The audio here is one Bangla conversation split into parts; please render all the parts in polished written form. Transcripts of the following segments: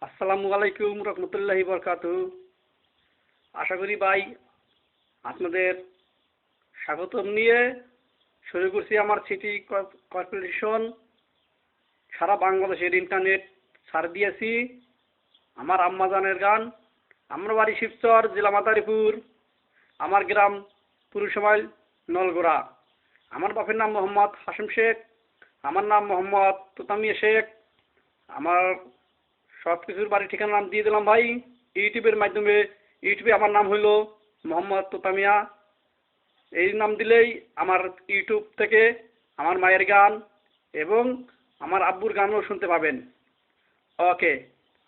আসসালামু আলাইকুম রহমতুল্লাহি বরকাতুহু। আশা করি ভাই আপনাদের স্বাগতম নিয়ে শুরু করছি আমার সিটি কর্পোরেশন সারা বাংলাদেশের ইন্টারনেট ছাড় দিয়েছি আমার আম্মাজানের গান। আমার বাড়ি শিবচর, জেলা মাদারীপুর, আমার গ্রাম পুরুষমাইল নলগোড়া। আমার বাপের নাম মোহাম্মদ হাশেম শেখ, আমার নাম মোহাম্মদ তোতামিয়া শেখ। আমার সব কিছুর বাড়ি ঠিকানা নাম দিয়ে দিলাম ভাই ইউটিউবের মাধ্যমে। ইউটিউবে আমার নাম হইল মোহাম্মদ তোতামিয়া। এই নাম দিলেই আমার ইউটিউব থেকে আমার মায়ের গান এবং আমার আব্বুর গানও শুনতে পাবেন। ওকে,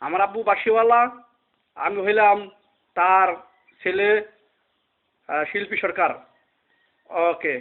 আমার আব্বু বাঁশিওয়ালা, আমি হইলাম তার ছেলে শিল্পী সরকার। ওকে।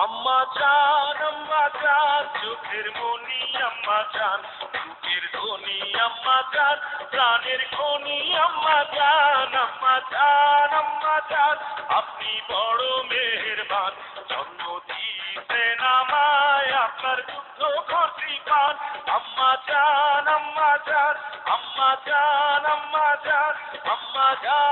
আম্মা জান চোখের মনি আম্মা জান, বুকের ধ্বনি আম্মা জান, প্রাণের খনি আম্মা জান। আপনি বড় মেহেরবান, জন্ম দিয়েছেন আমায়, আপনার দুগ্ধ ঘটি পান। আম্মা জান আম্মা জান আম্মা জান আম্মা জান আম্মা জান।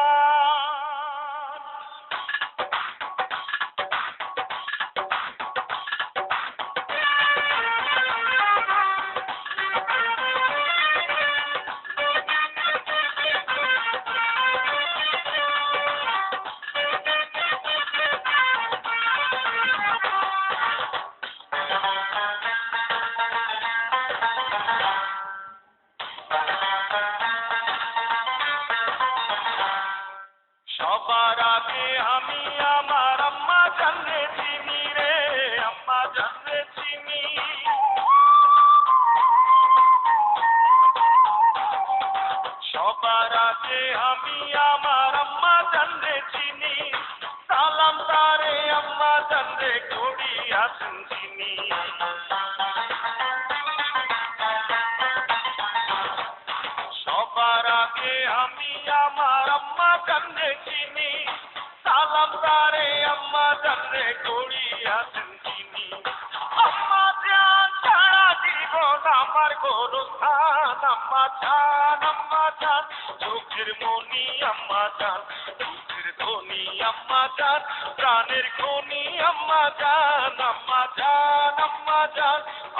সবার আগে আমি আমার আম্মা জানলে চিনি রে, আম্মা জানলে চিনি। সবার আগে আমি আমার আম্মা জানলে চিনি, সালাম তারে আম্মা জানলে করি আছেন চিনি। সবার আগে আমি আমার আম্মা জানলে চিনি, সালাম তারে আম্মা জানলে করি আছেন চিনি। আম্মা জান ছাড়া জীবন আমার গোরস্থান, আম্মা জান চোখের মনি আম্মা জান, বুকের ধ্বনি আম্মা জান, প্রাণের খনি আম্মা জান।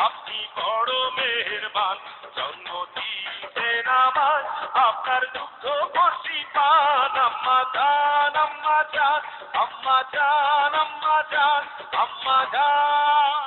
আপনি বড় মেহেরবান, জন্ম দিয়েছেন আমায়, আপনার দুগ্ধ ঘটি পান। আম্মা জান আম্মা জান আম্মা জান আম্মা জান আম্মা জান।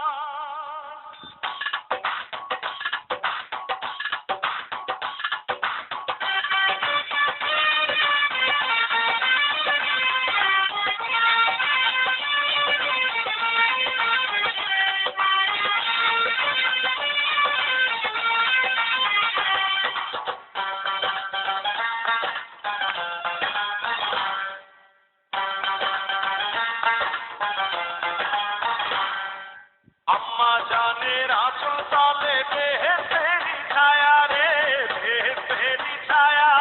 আম্মা জানের আঁচল তলে বেহেশতেরি ছায়া রে, বেহেশতেরি ছায়া।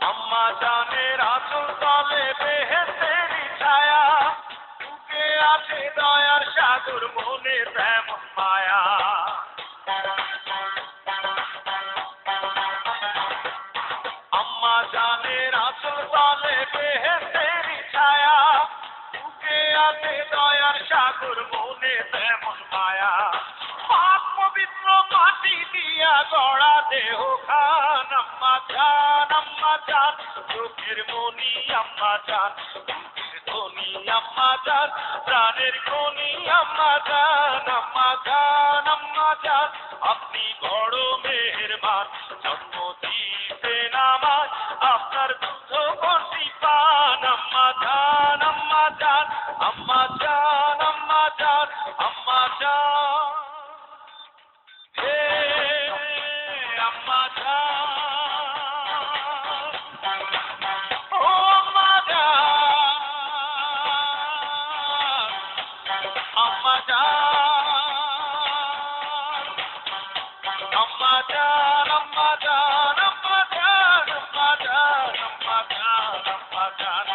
আম্মা জানের আঁচল তলে বেহেশতেরি ছায়া, বুকে আছে দয়ার সাগর, মনে তেমন মায়া। আম্মা জানের আঁচল তলে বেহেশতেরি ছায়া, বুকে আছে দয়ার সাগর, মনে তেমন মায়া। পাক পবিত্র মাটি দিয়া গড়া দেহ খান, আম্মা জান চোখের মনি আম্মা জান, বুকের ধ্বনি আম্মা জান, প্রাণের খনি আম্মা জান। আপনি বড় মেহেরবান, জন্ম দিয়েছেন আমায়, আপনার দুগ্ধ ঘটি পান। আম্মা জান আম্মা জান আম্মা জান আম্মা জান আম্মা জান। আম্মা জান ও আম্মা জান আম্মা জান আম্মা জান আম্মা জান আম্মা জান আম্মা জান আম্মা জান আম্মা জান